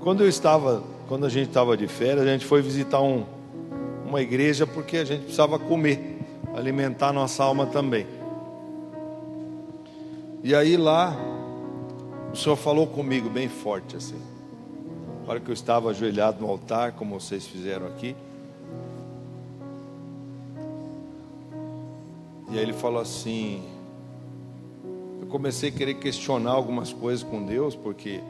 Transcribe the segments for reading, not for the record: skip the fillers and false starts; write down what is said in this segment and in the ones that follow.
Quando a gente estava de férias, a gente foi visitar uma igreja porque a gente precisava comer, alimentar nossa alma também. E aí lá, o Senhor falou comigo bem forte assim. Na hora que eu estava ajoelhado no altar, como vocês fizeram aqui. E aí Ele falou assim, eu comecei a querer questionar algumas coisas com Deus, porque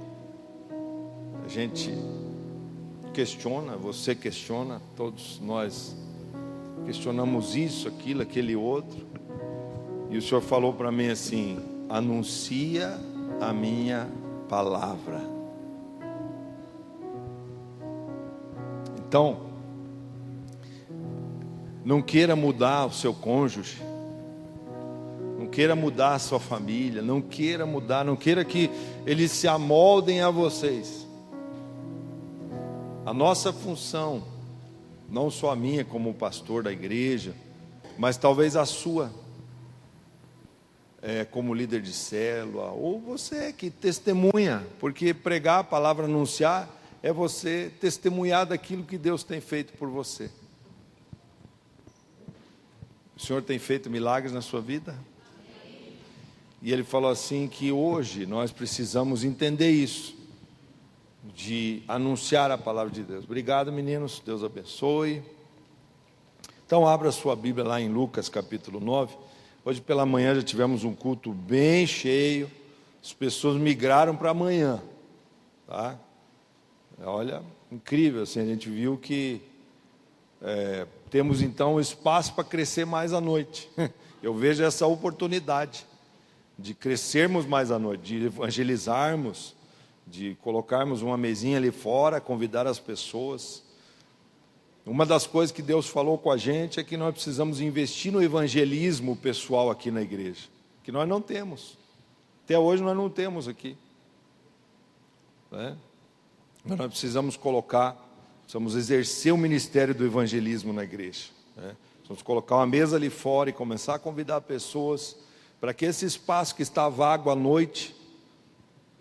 a gente questiona, você questiona, todos nós questionamos isso, aquilo, aquele outro. E o Senhor falou para mim assim, anuncia a minha palavra. Então, não queira mudar o seu cônjuge, não queira mudar a sua família, não queira mudar, não queira que eles se amoldem a vocês. A nossa função, não só a minha como pastor da igreja, mas talvez a sua, como líder de célula, ou você que testemunha, porque pregar a palavra, anunciar, é você testemunhar daquilo que Deus tem feito por você. O Senhor tem feito milagres na sua vida? E Ele falou assim que hoje nós precisamos entender isso, de anunciar a palavra de Deus. Obrigado, meninos, Deus abençoe. Então abra sua Bíblia lá em Lucas capítulo 9. Hoje pela manhã já tivemos um culto bem cheio, as pessoas migraram para amanhã, tá? Olha, incrível, assim, a gente viu que temos então espaço para crescer mais à noite. Eu vejo essa oportunidade de crescermos mais à noite, de evangelizarmos, de colocarmos uma mesinha ali fora, convidar as pessoas. Uma das coisas que Deus falou com a gente é que nós precisamos investir no evangelismo pessoal aqui na igreja, que nós não temos. Até hoje nós não temos aqui, né? Mas nós precisamos precisamos exercer o ministério do evangelismo na igreja, né? Precisamos colocar uma mesa ali fora e começar a convidar pessoas para que esse espaço que está vago à noite,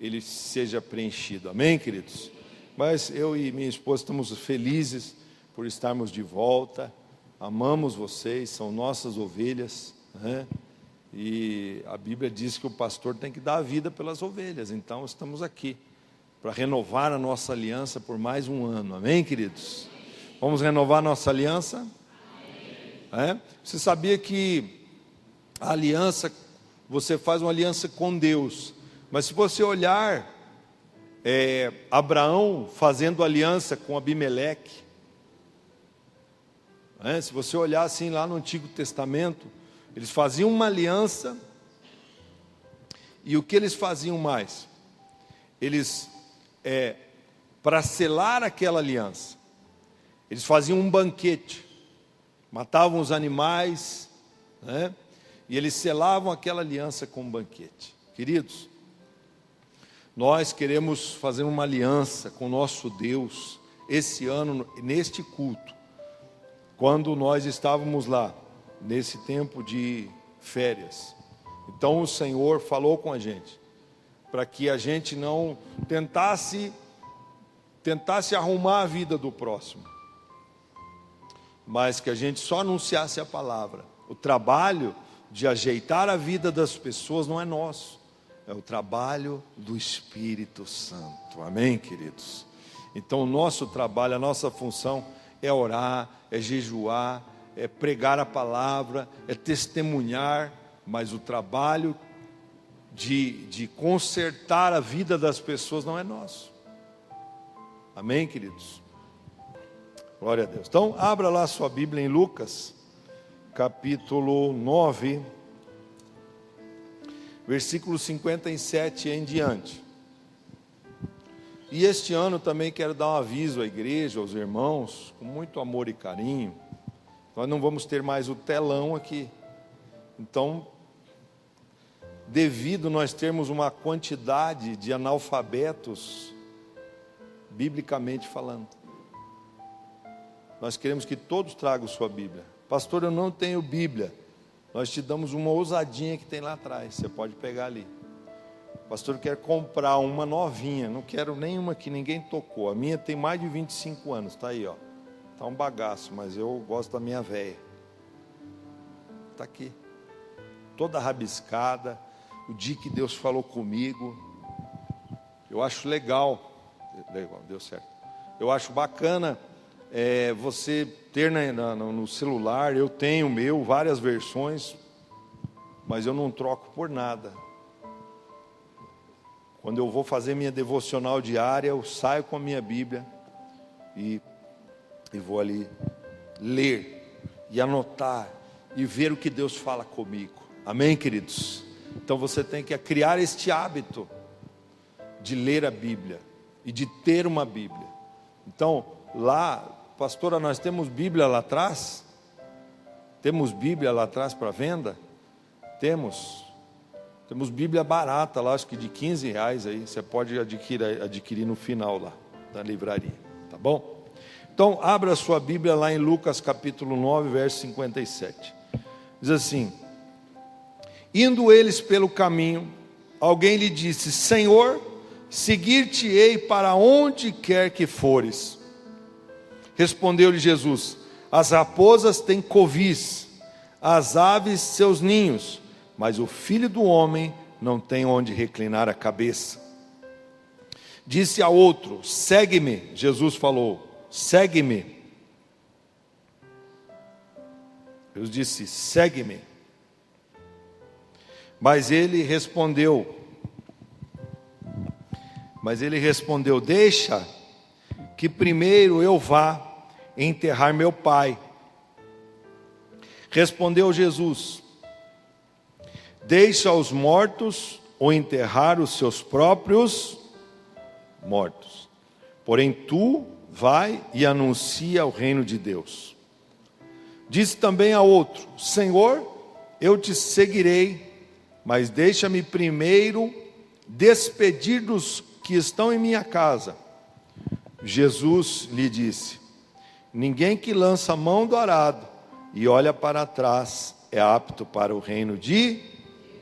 ele seja preenchido. Amém, queridos? Mas eu e minha esposa estamos felizes por estarmos de volta. Amamos vocês, são nossas ovelhas, né? E a Bíblia diz que o pastor tem que dar a vida pelas ovelhas. Então estamos aqui para renovar a nossa aliança por mais um ano. Amém, queridos? Vamos renovar a nossa aliança? Você sabia que a aliança, você faz uma aliança com Deus, mas se você olhar Abraão fazendo aliança com Abimeleque, se você olhar assim lá no Antigo Testamento, eles faziam uma aliança, e o que eles faziam mais? Eles, para selar aquela aliança, eles faziam um banquete, matavam os animais, né? E eles selavam aquela aliança com um banquete. Queridos, nós queremos fazer uma aliança com o nosso Deus esse ano, neste culto. Quando nós estávamos lá, nesse tempo de férias, então o Senhor falou com a gente, para que a gente não tentasse arrumar a vida do próximo, mas que a gente só anunciasse a palavra. O trabalho de ajeitar a vida das pessoas não é nosso, é o trabalho do Espírito Santo. Amém, queridos? Então o nosso trabalho, a nossa função é orar, é jejuar, é pregar a palavra, é testemunhar, mas o trabalho de consertar a vida das pessoas não é nosso. Amém, queridos? Glória a Deus. Então abra lá a sua Bíblia em Lucas capítulo 9, versículo 57 em diante. E este ano também quero dar um aviso à igreja, aos irmãos, com muito amor e carinho. Nós não vamos ter mais o telão aqui. Então, devido nós termos uma quantidade de analfabetos, biblicamente falando, nós queremos que todos tragam sua Bíblia. Pastor, eu não tenho Bíblia. Nós te damos uma ousadinha que tem lá atrás, você pode pegar ali. pastor, quer comprar uma novinha, não quero nenhuma que ninguém tocou. A minha tem mais de 25 anos, está aí, ó. Está um bagaço, mas eu gosto da minha velha. Está aqui, toda rabiscada. O dia que Deus falou comigo, eu acho legal, deu certo. Eu acho bacana você ter no celular. Eu tenho o meu, várias versões, mas eu não troco por nada. Quando eu vou fazer minha devocional diária, eu saio com a minha Bíblia e vou ali ler e anotar e ver o que Deus fala comigo. Amém, queridos? Então você tem que criar este hábito de ler a Bíblia e de ter uma Bíblia. Então, lá, pastora, nós temos Bíblia lá atrás? Temos Bíblia lá atrás para venda? Temos Bíblia barata lá, acho que de R$15 aí. Você pode adquirir no final lá, da livraria, tá bom? Então, abra a sua Bíblia lá em Lucas capítulo 9, verso 57. Diz assim: indo eles pelo caminho, alguém lhe disse: Senhor, seguir-te-ei para onde quer que fores. Respondeu-lhe Jesus: as raposas têm covis, as aves seus ninhos, mas o Filho do homem não tem onde reclinar a cabeça. Disse a outro: segue-me. Jesus falou: segue-me. Jesus disse: segue-me. Mas ele respondeu: deixa que primeiro eu vá enterrar meu pai. Respondeu Jesus: deixa os mortos ou enterrar os seus próprios mortos. Porém tu vai e anuncia o reino de Deus. Disse também a outro: Senhor, eu te seguirei, mas deixa-me primeiro despedir dos que estão em minha casa. Jesus lhe disse: ninguém que lança a mão do arado e olha para trás é apto para o reino de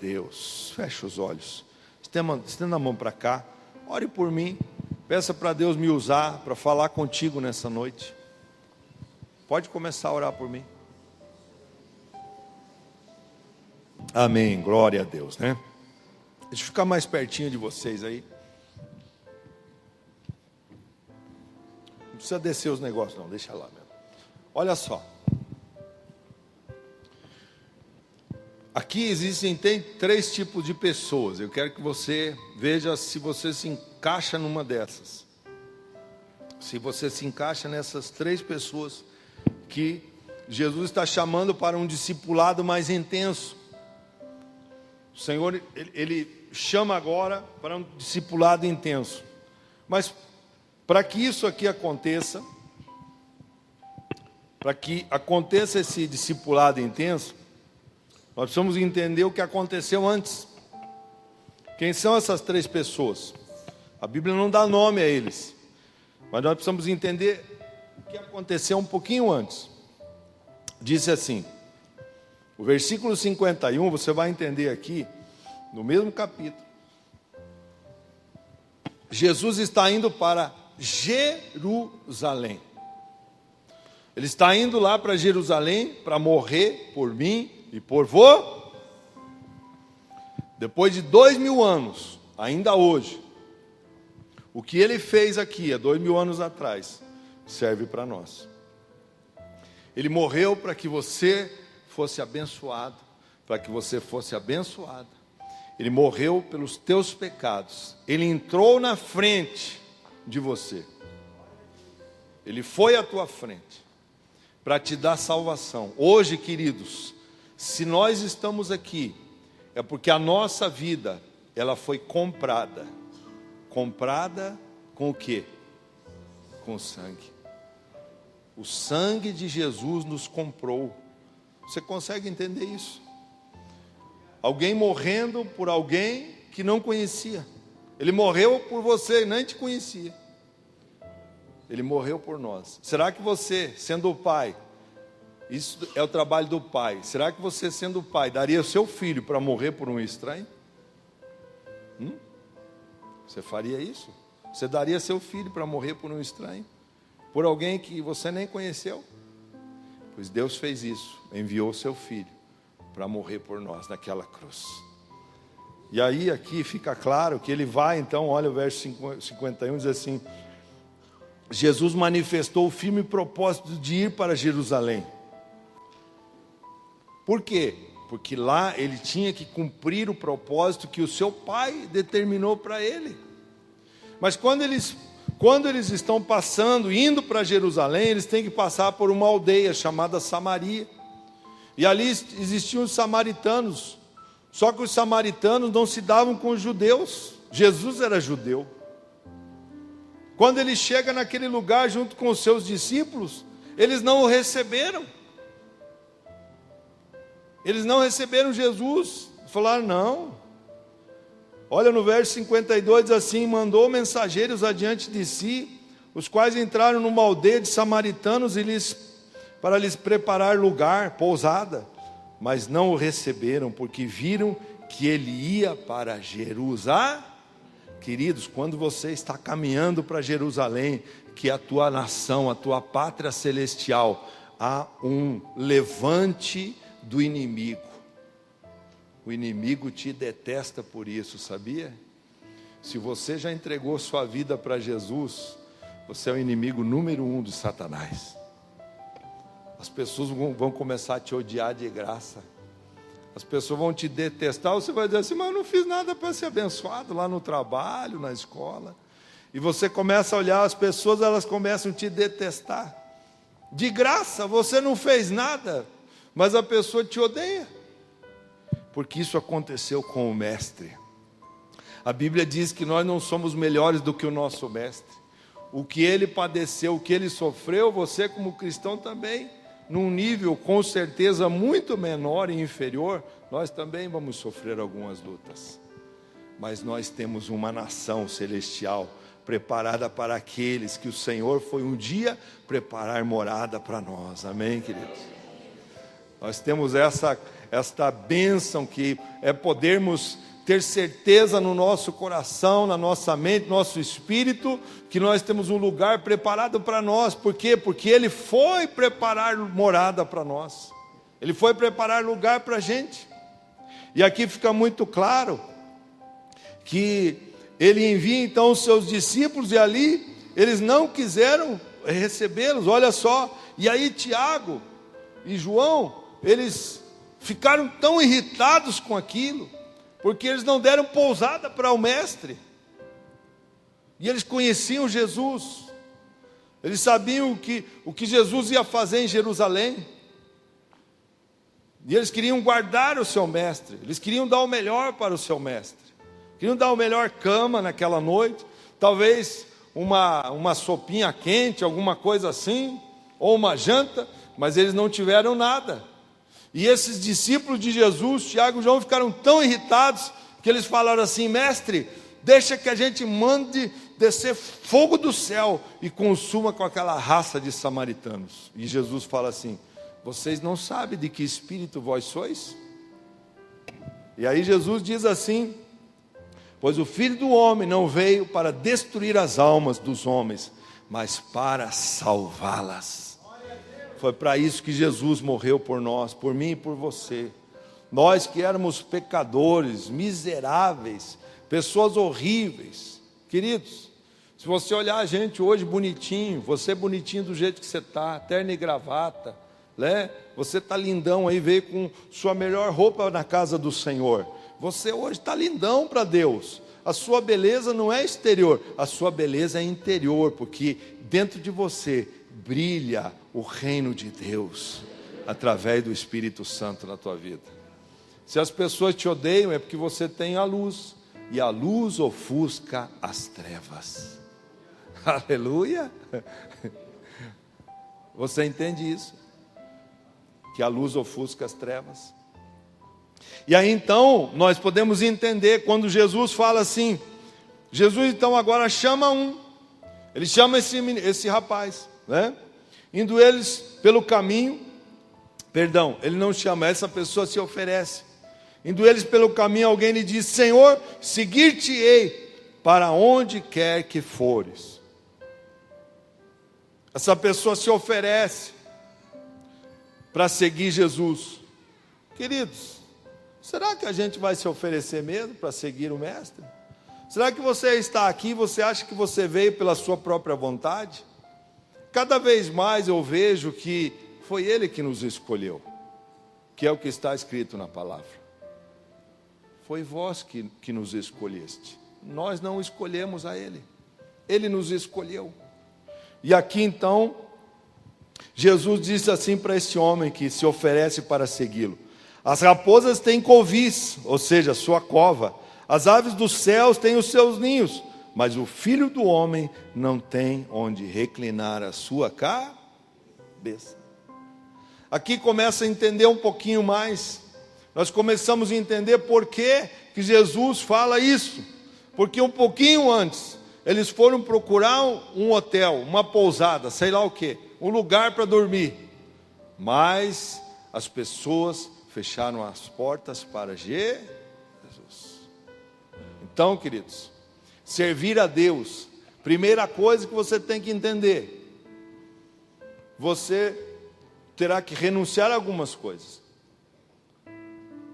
Deus. Feche os olhos, estenda a mão para cá, ore por mim, peça para Deus me usar para falar contigo nessa noite. Pode começar a orar por mim. Amém, glória a Deus, né? Deixa eu ficar mais pertinho de vocês aí. Não precisa descer os negócios não, deixa lá mesmo. Olha só. Aqui tem 3 tipos de pessoas. Eu quero que você veja se você se encaixa numa dessas. Se você se encaixa nessas 3 pessoas que Jesus está chamando para um discipulado mais intenso. O Senhor, Ele chama agora para um discipulado intenso. Mas para que isso aqui aconteça, para que aconteça esse discipulado intenso, nós precisamos entender o que aconteceu antes. Quem são essas 3 pessoas? A Bíblia não dá nome a eles, mas nós precisamos entender o que aconteceu um pouquinho antes. Disse assim, o versículo 51, você vai entender aqui, no mesmo capítulo. Jesus está indo para Jerusalém. Ele está indo lá para Jerusalém para morrer por mim e por você. Depois de 2000 anos, ainda hoje, o que ele fez aqui há 2000 anos atrás serve para nós. Ele morreu para que você fosse abençoado, para que você fosse abençoada. Ele morreu pelos teus pecados. Ele entrou na frente de você. Ele foi à tua frente para te dar salvação. Hoje, queridos, se nós estamos aqui, é porque a nossa vida, ela foi comprada. Comprada com o quê? Com sangue. O sangue de Jesus nos comprou. Você consegue entender isso? Alguém morrendo por alguém que não conhecia. Ele morreu por você e nem te conhecia. Ele morreu por nós. Será que você, sendo o pai, isso é o trabalho do pai, será que você, sendo o pai, daria o seu filho para morrer por um estranho? Você faria isso? Você daria seu filho para morrer por um estranho? Por alguém que você nem conheceu? Pois Deus fez isso, enviou seu filho para morrer por nós naquela cruz. E aí aqui fica claro que ele vai, então, olha o verso 51, diz assim: Jesus manifestou o firme propósito de ir para Jerusalém. Por quê? Porque lá ele tinha que cumprir o propósito que o seu pai determinou para ele. Mas quando eles estão passando, indo para Jerusalém, eles têm que passar por uma aldeia chamada Samaria. E ali existiam os samaritanos. Só que os samaritanos não se davam com os judeus. Jesus era judeu. Quando ele chega naquele lugar junto com os seus discípulos, eles não o receberam. Eles não receberam Jesus. Falaram, não. Olha no verso 52, diz assim: mandou mensageiros adiante de si, os quais entraram numa aldeia de samaritanos para lhes preparar lugar, pousada. Mas não o receberam, porque viram que ele ia para Jerusalém. Queridos, quando você está caminhando para Jerusalém, que é a tua nação, a tua pátria celestial, há um levante do inimigo. O inimigo te detesta por isso, sabia? Se você já entregou sua vida para Jesus, você é o inimigo número 1 de Satanás. As pessoas vão começar a te odiar de graça. As pessoas vão te detestar. Você vai dizer assim, mas eu não fiz nada para ser abençoado lá no trabalho, na escola. E você começa a olhar as pessoas, elas começam a te detestar. De graça, você não fez nada, mas a pessoa te odeia. Porque isso aconteceu com o mestre. A Bíblia diz que nós não somos melhores do que o nosso mestre. O que ele padeceu, o que ele sofreu, você como cristão também, num nível com certeza muito menor e inferior, nós também vamos sofrer algumas lutas. Mas nós temos uma nação celestial preparada para aqueles que o Senhor foi um dia preparar morada para nós. Amém, queridos? Nós temos esta bênção que é podermos ter certeza no nosso coração, na nossa mente, no nosso espírito, que nós temos um lugar preparado para nós. Por quê? Porque Ele foi preparar morada para nós. Ele foi preparar lugar para a gente. E aqui fica muito claro que Ele envia então os seus discípulos, e ali eles não quiseram recebê-los. Olha só, e aí Tiago e João, eles ficaram tão irritados com aquilo, porque eles não deram pousada para o mestre. E eles conheciam Jesus. Eles sabiam o que Jesus ia fazer em Jerusalém. E eles queriam guardar o seu mestre. Eles queriam dar o melhor para o seu mestre. Queriam dar o melhor cama naquela noite. Talvez uma sopinha quente, alguma coisa assim. Ou uma janta. Mas eles não tiveram nada. E esses discípulos de Jesus, Tiago e João, ficaram tão irritados que eles falaram assim: mestre, deixa que a gente mande descer fogo do céu e consuma com aquela raça de samaritanos. E Jesus fala assim: vocês não sabem de que espírito vós sois? E aí Jesus diz assim: pois o Filho do Homem não veio para destruir as almas dos homens, mas para salvá-las. Foi para isso que Jesus morreu por nós, por mim e por você. Nós que éramos pecadores, miseráveis, pessoas horríveis. Queridos, se você olhar a gente hoje bonitinho, você bonitinho do jeito que você está, terno e gravata, né? Você está lindão aí, veio com sua melhor roupa na casa do Senhor. Você hoje está lindão para Deus. A sua beleza não é exterior, a sua beleza é interior, porque dentro de você brilha o reino de Deus através do Espírito Santo na tua vida. Se as pessoas te odeiam é porque você tem a luz, e a luz ofusca as trevas. Aleluia! Você entende isso? Que a luz ofusca as trevas. E aí então nós podemos entender quando Jesus fala assim. Jesus então agora chama ele chama esse rapaz, né? Indo eles pelo caminho, ele não chama, essa pessoa se oferece. Indo eles pelo caminho, alguém lhe diz: Senhor, seguir-te-ei, para onde quer que fores. Essa pessoa se oferece para seguir Jesus. Queridos, será que a gente vai se oferecer mesmo para seguir o Mestre? Será que você está aqui e você acha que você veio pela sua própria vontade? Cada vez mais eu vejo que foi Ele que nos escolheu, que é o que está escrito na palavra. Foi vós que nos escolheste. Nós não escolhemos a Ele. Ele nos escolheu. E aqui então, Jesus disse assim para esse homem que se oferece para segui-lo: as raposas têm covis, ou seja, sua cova. As aves dos céus têm os seus ninhos, mas o Filho do Homem não tem onde reclinar a sua cabeça. Aqui começa a entender um pouquinho mais. Nós começamos a entender por que Jesus fala isso. Porque um pouquinho antes, eles foram procurar um hotel, uma pousada, sei lá o quê, um lugar para dormir. Mas as pessoas fecharam as portas para Jesus. Então, queridos, servir a Deus, primeira coisa que você tem que entender, você terá que renunciar a algumas coisas.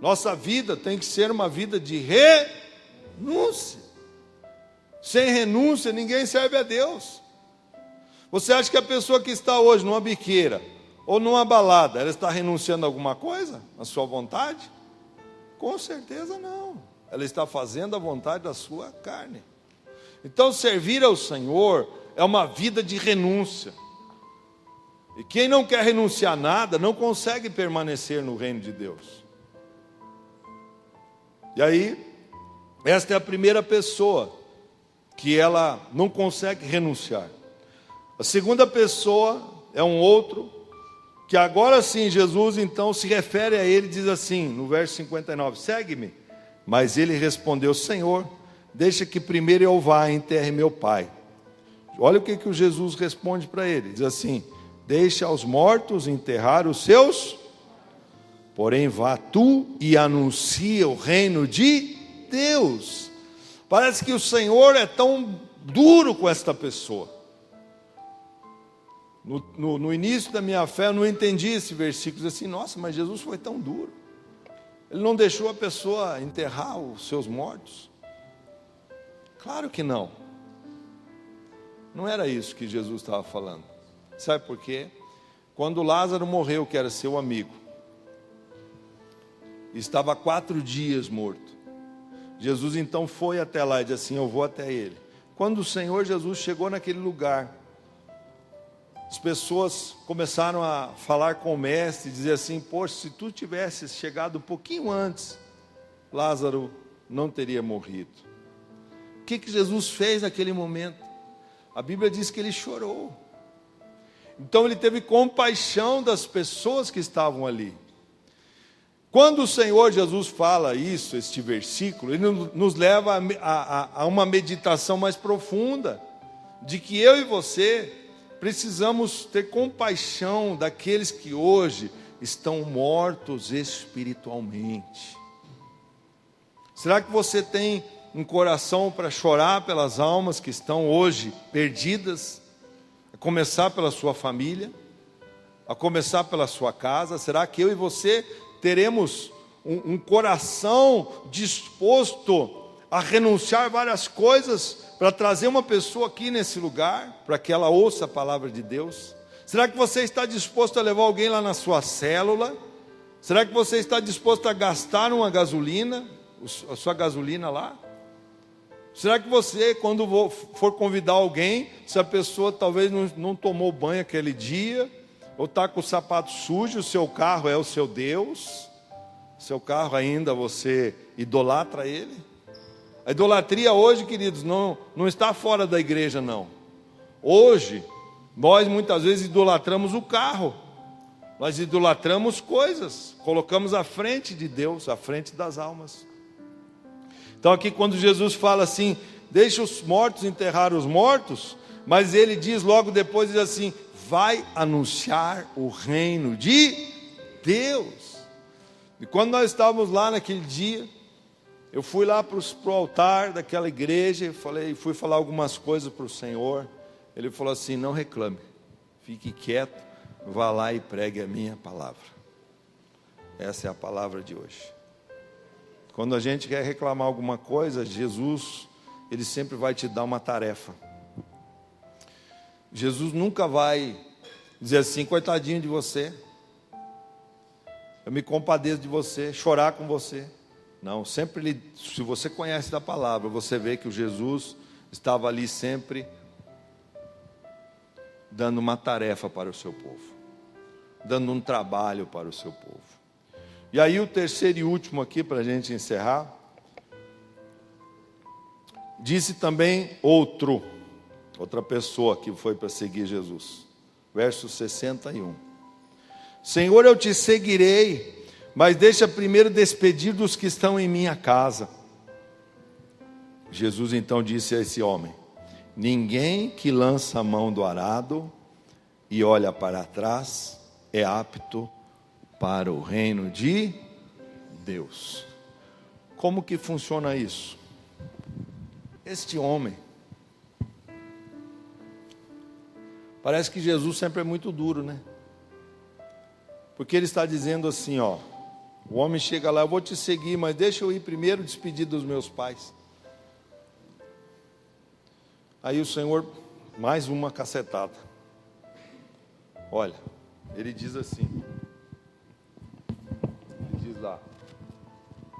Nossa vida tem que ser uma vida de renúncia. Sem renúncia, ninguém serve a Deus. Você acha que a pessoa que está hoje numa biqueira ou numa balada, ela está renunciando a alguma coisa? A sua vontade? Com certeza não. Ela está fazendo a vontade da sua carne. Então, servir ao Senhor é uma vida de renúncia. E quem não quer renunciar a nada, não consegue permanecer no reino de Deus. E aí, esta é a primeira pessoa que ela não consegue renunciar. A segunda pessoa é um outro, que agora sim Jesus então se refere a ele e diz assim, no verso 59, segue-me. Mas ele respondeu, Senhor, deixa que primeiro eu vá e enterre meu pai. Olha o que o Jesus responde para ele, diz assim, deixa aos mortos enterrar os seus, porém vá tu e anuncia o reino de Deus. Parece que o Senhor é tão duro com esta pessoa. No início da minha fé eu não entendi esse versículo, assim, nossa, mas Jesus foi tão duro. Ele não deixou a pessoa enterrar os seus mortos? Claro que não. Não era isso que Jesus estava falando. Sabe por quê? Quando Lázaro morreu, que era seu amigo, estava há 4 dias morto. Jesus então foi até lá e disse assim, eu vou até ele. Quando o Senhor Jesus chegou naquele lugar, as pessoas começaram a falar com o mestre, dizer assim, poxa, se tu tivesses chegado um pouquinho antes, Lázaro não teria morrido. O que Jesus fez naquele momento? A Bíblia diz que ele chorou. Então ele teve compaixão das pessoas que estavam ali. Quando o Senhor Jesus fala isso, este versículo, ele nos leva a uma meditação mais profunda, de que eu e você precisamos ter compaixão daqueles que hoje estão mortos espiritualmente. Será que você tem um coração para chorar pelas almas que estão hoje perdidas? A começar pela sua família, a começar pela sua casa. Será que eu e você teremos um coração disposto a renunciar várias coisas para trazer uma pessoa aqui nesse lugar, para que ela ouça a palavra de Deus? Será que você está disposto a levar alguém lá na sua célula? Será que você está disposto a gastar uma gasolina, a sua gasolina lá? Será que você, quando for convidar alguém, se a pessoa talvez não tomou banho aquele dia, ou está com o sapato sujo, o seu carro é o seu Deus, seu carro ainda você idolatra ele? A idolatria hoje, queridos, não está fora da igreja, não. Hoje, nós muitas vezes idolatramos o carro. Nós idolatramos coisas. Colocamos à frente de Deus, à frente das almas. Então aqui quando Jesus fala assim, deixa os mortos enterrar os mortos, mas ele diz logo depois, diz assim, vai anunciar o reino de Deus. E quando nós estávamos lá naquele dia, Eu fui lá para o altar daquela igreja e fui falar algumas coisas para o Senhor. Ele falou assim: não reclame, fique quieto, vá lá e pregue a minha palavra. Essa é a palavra de hoje. Quando a gente quer reclamar alguma coisa, Jesus, Ele sempre vai te dar uma tarefa. Jesus nunca vai dizer assim: coitadinho de você, eu me compadeço de você, chorar com você. Não, sempre se você conhece da palavra, você vê que o Jesus estava ali sempre dando uma tarefa para o seu povo, dando um trabalho para o seu povo. E aí o terceiro e último aqui, para a gente encerrar, disse também outra pessoa que foi para seguir Jesus, verso 61. Senhor, eu te seguirei, mas deixa primeiro despedir dos que estão em minha casa. Jesus então disse a esse homem: ninguém que lança a mão do arado e olha para trás é apto para o reino de Deus. Como que funciona isso? Este homem, parece que Jesus sempre é muito duro, né? Porque ele está dizendo assim, ó, o homem chega lá: eu vou te seguir, mas deixa eu ir primeiro despedir dos meus pais. Aí o Senhor, mais uma cacetada. Olha, ele diz assim, ele diz lá,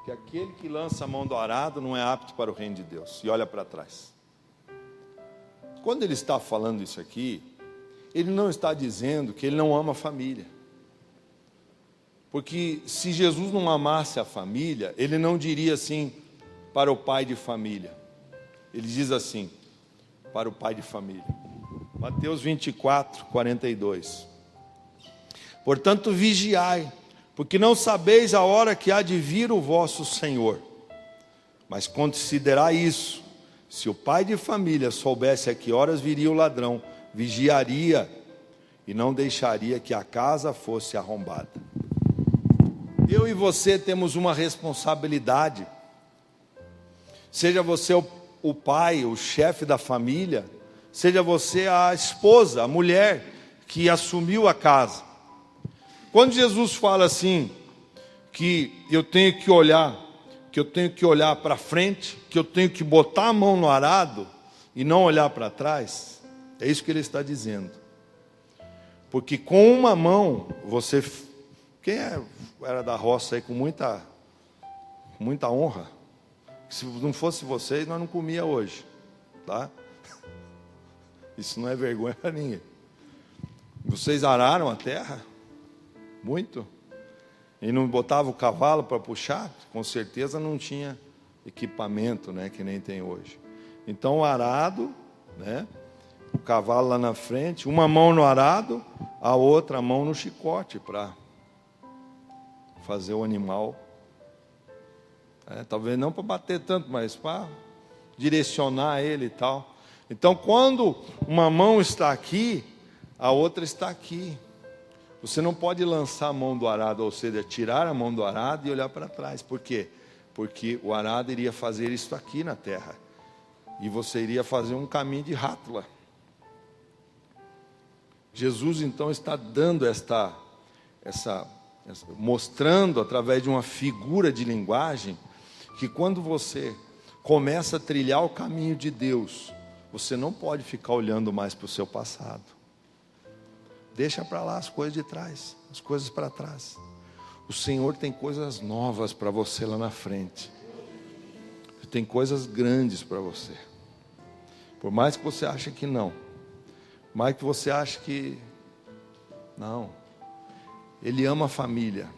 que aquele que lança a mão do arado não é apto para o reino de Deus. E olha para trás. Quando ele está falando isso aqui, ele não está dizendo que ele não ama a família. Porque se Jesus não amasse a família, ele não diria assim para o pai de família. Ele diz assim, para o pai de família. Mateus 24, 42. Portanto, vigiai, porque não sabeis a hora que há de vir o vosso Senhor. Mas considerai isso: se o pai de família soubesse a que horas viria o ladrão, vigiaria e não deixaria que a casa fosse arrombada. Eu e você temos uma responsabilidade. Seja você o pai, o chefe da família, seja você a esposa, a mulher que assumiu a casa. Quando Jesus fala assim, que eu tenho que olhar para frente, que eu tenho que botar a mão no arado e não olhar para trás, é isso que ele está dizendo. Porque com uma mão, quem era da roça aí com muita honra? Se não fosse vocês, nós não comia hoje, tá? Isso não é vergonha para ninguém. Vocês araram a terra? Muito? E não botava o cavalo para puxar? Com certeza não tinha equipamento, né, que nem tem hoje. Então o arado, né, o cavalo lá na frente, uma mão no arado, a outra mão no chicote para fazer o animal. Talvez não para bater tanto, mas para direcionar ele e tal. Então quando uma mão está aqui, a outra está aqui. Você não pode lançar a mão do arado, ou seja, tirar a mão do arado e olhar para trás. Por quê? Porque o arado iria fazer isso aqui na terra. E você iria fazer um caminho de rátula. Jesus então está dando mostrando através de uma figura de linguagem, que quando você começa a trilhar o caminho de Deus, você não pode ficar olhando mais para o seu passado. Deixa para lá as coisas de trás, as coisas para trás. O Senhor tem coisas novas para você lá na frente. Tem coisas grandes para você. Por mais que você ache que não, por mais que você ache que não, Ele ama a família.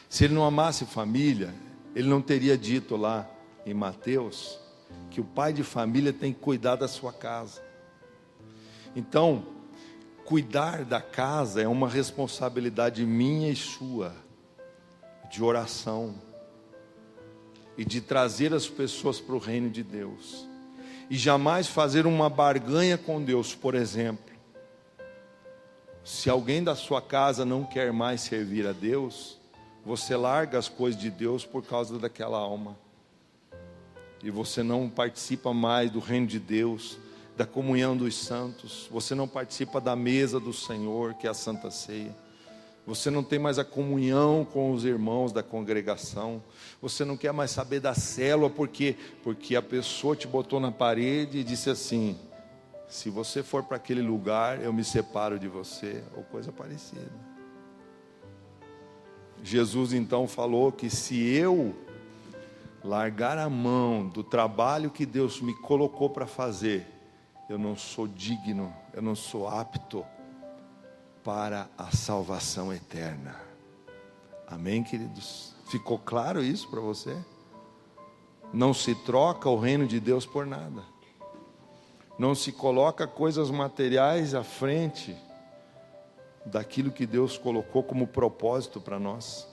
Se Ele não amasse família, Ele não teria dito lá em Mateus que o pai de família tem que cuidar da sua casa. Então, cuidar da casa é uma responsabilidade minha e sua, de oração e de trazer as pessoas para o reino de Deus. E jamais fazer uma barganha com Deus. Por exemplo, se alguém da sua casa não quer mais servir a Deus, você larga as coisas de Deus por causa daquela alma. E você não participa mais do reino de Deus, da comunhão dos santos. Você não participa da mesa do Senhor, que é a Santa Ceia. Você não tem mais a comunhão com os irmãos da congregação. Você não quer mais saber da célula, por quê? Porque a pessoa te botou na parede e disse assim: se você for para aquele lugar, eu me separo de você, ou coisa parecida. Jesus então falou que se eu largar a mão do trabalho que Deus me colocou para fazer, eu não sou digno, eu não sou apto para a salvação eterna. Amém, queridos? Ficou claro isso para você? Não se troca o reino de Deus por nada. Não se coloca coisas materiais à frente daquilo que Deus colocou como propósito para nós.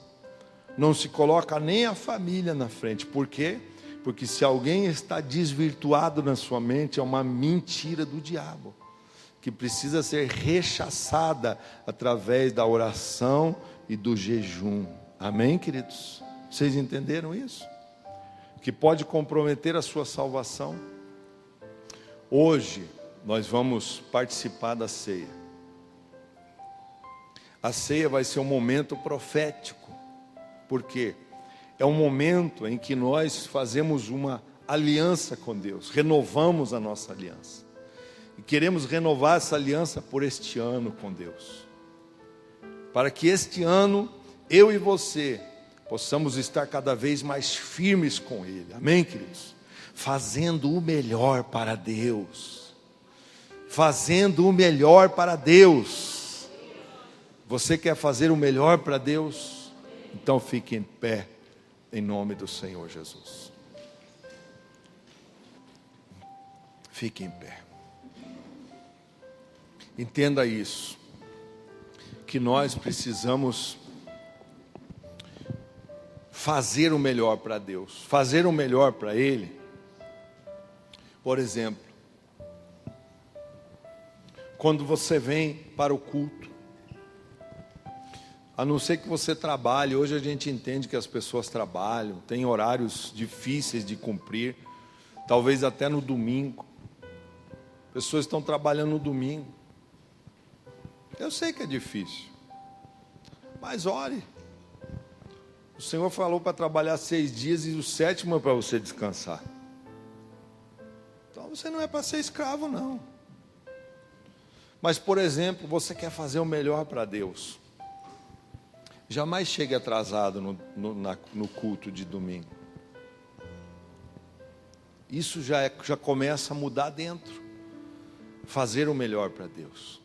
Não se coloca nem a família na frente. Por quê? Porque se alguém está desvirtuado na sua mente, é uma mentira do diabo, que precisa ser rechaçada através da oração e do jejum. Amém, queridos? Vocês entenderam isso? Que pode comprometer a sua salvação. Hoje nós vamos participar da ceia. A ceia vai ser um momento profético. Por quê? É um momento em que nós fazemos uma aliança com Deus, renovamos a nossa aliança. E queremos renovar essa aliança por este ano com Deus. Para que este ano, eu e você, possamos estar cada vez mais firmes com Ele. Amém, queridos? Fazendo o melhor para Deus. Fazendo o melhor para Deus. Você quer fazer o melhor para Deus? Então fique em pé, em nome do Senhor Jesus. Fique em pé. Entenda isso, que nós precisamos fazer o melhor para Deus, fazer o melhor para Ele. Por exemplo, quando você vem para o culto, a não ser que você trabalhe, hoje a gente entende que as pessoas trabalham, tem horários difíceis de cumprir, talvez até no domingo. Pessoas estão trabalhando no domingo. Eu sei que é difícil, mas ore. O Senhor falou para trabalhar 6 dias e o 7º é para você descansar. Então você não é para ser escravo, não. Mas, por exemplo, você quer fazer o melhor para Deus. Jamais chegue atrasado no culto de domingo. Isso já começa a mudar dentro. Fazer o melhor para Deus.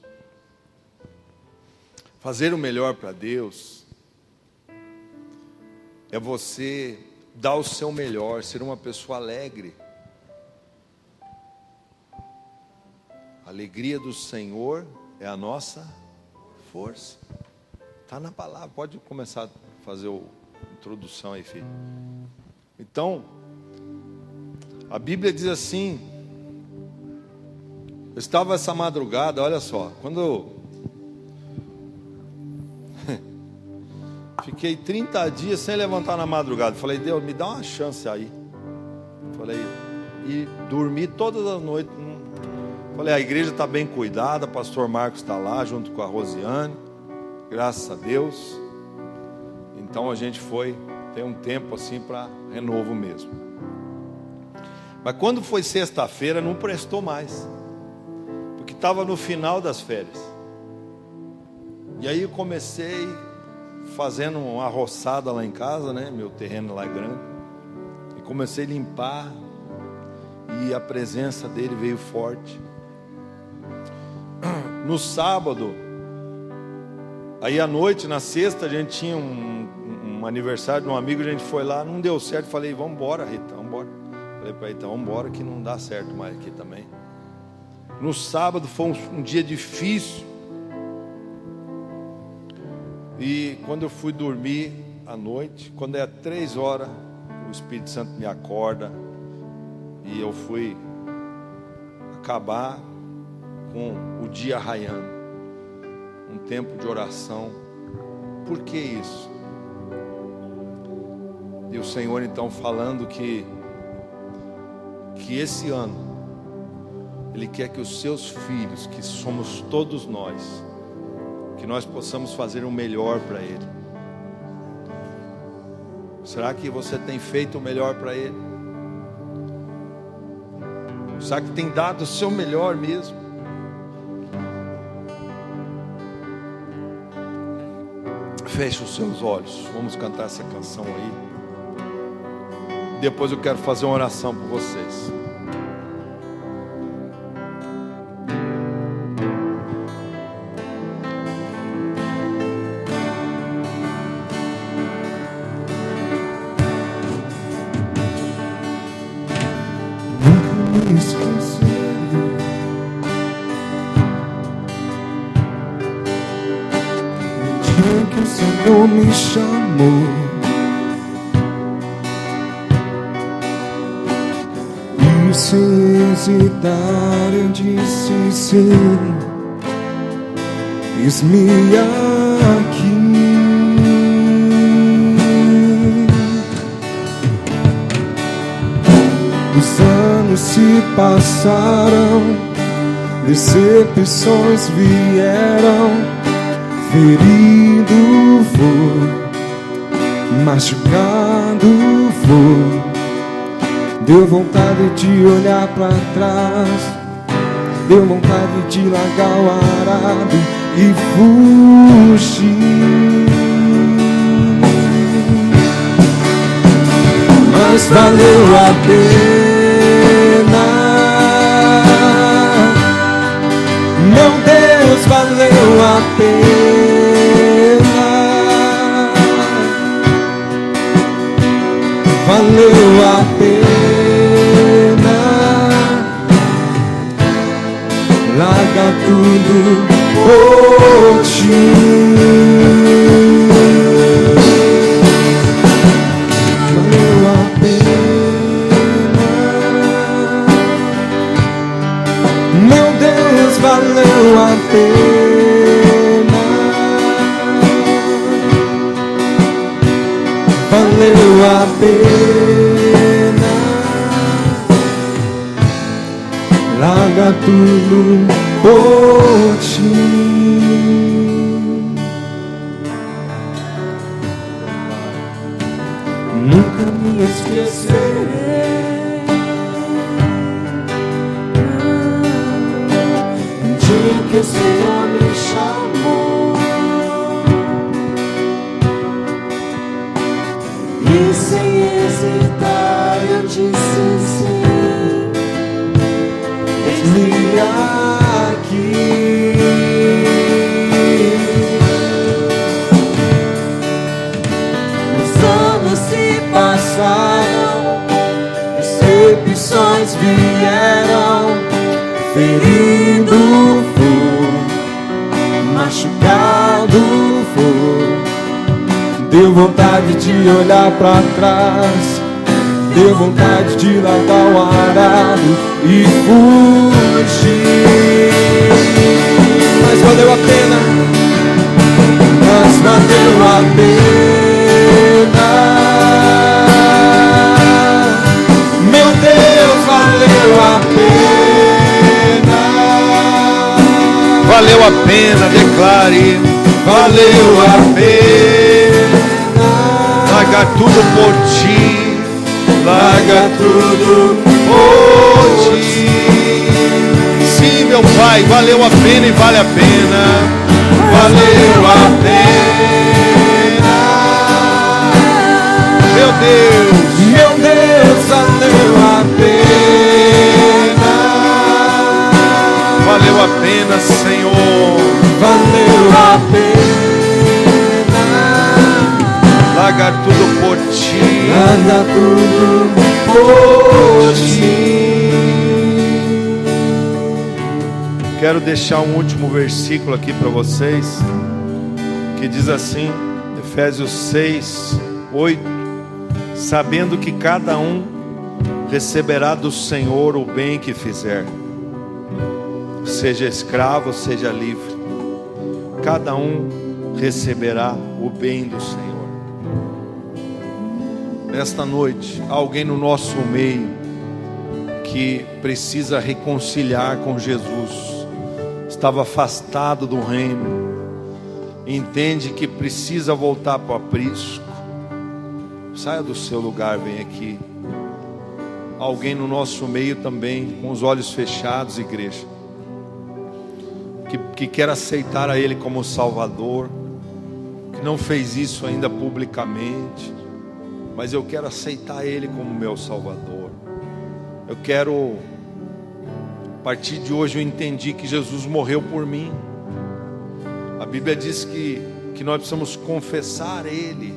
Fazer o melhor para Deus é você dar o seu melhor, ser uma pessoa alegre. A alegria do Senhor é a nossa força. Está na palavra, pode começar a fazer a introdução aí, filho. Então, a Bíblia diz assim, eu estava essa madrugada, olha só, quando eu fiquei 30 dias sem levantar na madrugada, falei, Deus, me dá uma chance aí. Falei, e dormi todas as noites. Falei, a igreja está bem cuidada, pastor Marcos está lá, junto com a Rosiane. Graças a Deus. Então a gente tem um tempo assim para renovo mesmo. Mas quando foi sexta-feira não prestou mais, porque estava no final das férias. E aí eu comecei fazendo uma roçada lá em casa, né? Meu terreno lá é grande. E comecei a limpar, e a presença dele veio forte. No sábado, aí à noite, na sexta, a gente tinha um aniversário de um amigo, a gente foi lá, não deu certo, falei, vamos embora, Rita, vamos embora. Falei para Rita, vamos embora que não dá certo mais aqui também. No sábado foi um dia difícil. E quando eu fui dormir à noite, quando é 3 horas, o Espírito Santo me acorda, e eu fui acabar com o dia raiando. Um tempo de oração. Por que isso? E o Senhor então falando que esse ano Ele quer que os seus filhos, que somos todos nós, que nós possamos fazer o melhor para Ele. Será que você tem feito o melhor para Ele? Será que tem dado o seu melhor mesmo? Feche os seus olhos. Vamos cantar essa canção aí. Depois eu quero fazer uma oração por vocês. Que o Senhor me chamou e sem hesitar eu disse sim, eis-me aqui. Os anos se passaram, decepções vieram, ferido foi, machucado foi, deu vontade de olhar pra trás, deu vontade de largar o arado e fugir. Mas valeu a pena, meu Deus, valeu a pena. Valeu a pena, larga tudo por ti. Valeu a pena, meu Deus, valeu a pena. Valeu a pena, larga tudo por ti. Nunca me esquecerei de que o Senhor me chamou e sem hesitar eu disse sim, eis-me aqui. Os anos se passaram, decepções vieram, ferido foi, machucado foi, deu vontade de olhar pra trás, deu vontade de largar o arado e fugir. Mas valeu a pena, mas valeu a pena, meu Deus, valeu a pena. Valeu a pena, declare. Valeu a pena, Largar tudo por ti. larga tudo por ti. Sim, meu Pai, valeu a pena e vale a pena. Valeu a pena, Meu Deus, valeu a pena. valeu a pena, Senhor. Valeu a pena, Largar tudo por ti. larga tudo por ti. Quero deixar um último versículo aqui para vocês, que diz assim, Efésios 6, 8: sabendo que cada um receberá do Senhor o bem que fizer, seja escravo, seja livre, cada um receberá o bem do Senhor. nesta noite, há alguém no nosso meio que precisa reconciliar com Jesus, estava afastado do reino, entende que precisa voltar para o aprisco. Saia do seu lugar, vem aqui. Alguém no nosso meio também, com os olhos fechados, igreja, que quer aceitar a Ele como Salvador, que não fez isso ainda publicamente, mas eu quero aceitar Ele como meu Salvador. Eu quero, a partir de hoje eu entendi que Jesus morreu por mim. A Bíblia diz que nós precisamos confessar Ele,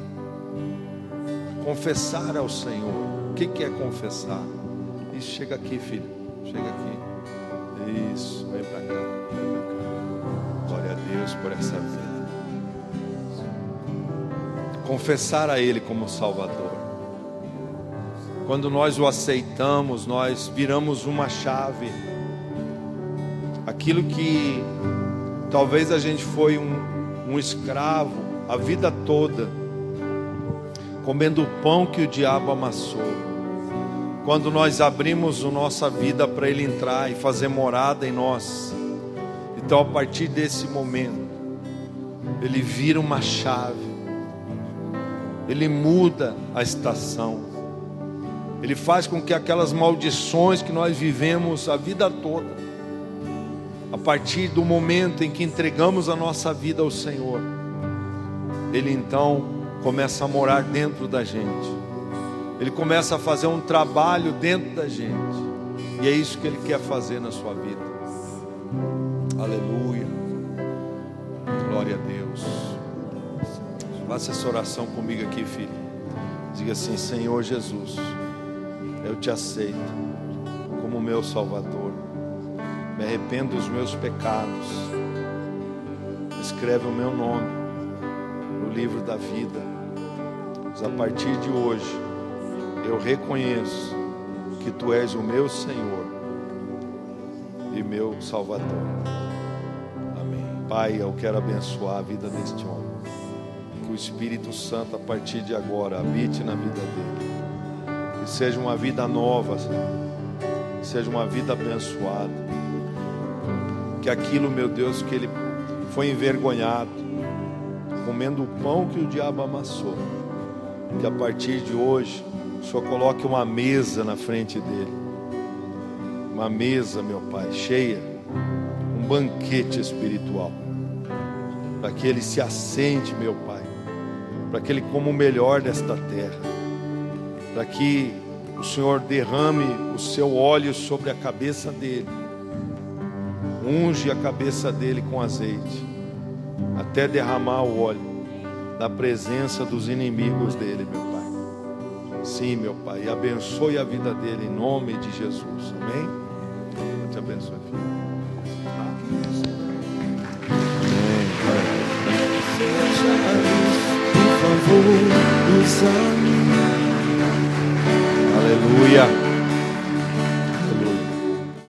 confessar ao Senhor. O que é confessar? Isso, chega aqui, filho, chega aqui. Isso, vem para cá, vem para cá. Glória a Deus por essa vida. Confessar a Ele como Salvador. Quando nós o aceitamos, nós viramos uma chave. Aquilo que talvez a gente foi um escravo a vida toda, comendo o pão que o diabo amassou. Quando nós abrimos a nossa vida para Ele entrar e fazer morada em nós, então a partir desse momento, Ele vira uma chave, Ele muda a estação, Ele faz com que aquelas maldições que nós vivemos a vida toda, a partir do momento em que entregamos a nossa vida ao Senhor, Ele então começa a morar dentro da gente. Ele começa a fazer um trabalho dentro da gente. E é isso que Ele quer fazer na sua vida. Aleluia. Glória a Deus. Faça essa oração comigo aqui, filho. Diga assim: Senhor Jesus, eu te aceito como meu Salvador. Me arrependo dos meus pecados. Escreve o meu nome no livro da vida. Mas a partir de hoje, eu reconheço que Tu és o meu Senhor e meu Salvador. Amém. Pai, eu quero abençoar a vida deste homem. Que o Espírito Santo, a partir de agora, habite na vida dele. Que seja uma vida nova, Senhor. Que seja uma vida abençoada. Que aquilo, meu Deus, que ele foi envergonhado, comendo o pão que o diabo amassou, que a partir de hoje o Senhor coloque uma mesa na frente dele. Uma mesa, meu Pai, cheia, um banquete espiritual, para que ele se assente, meu Pai, para que ele coma o melhor desta terra, para que o Senhor derrame o seu óleo sobre a cabeça dele, unge a cabeça dele com azeite, até derramar o óleo na presença dos inimigos dele, meu Pai. Sim, meu Pai, e abençoe a vida dele em nome de Jesus. Amém? Deus te abençoe, filho. Amém. Aleluia.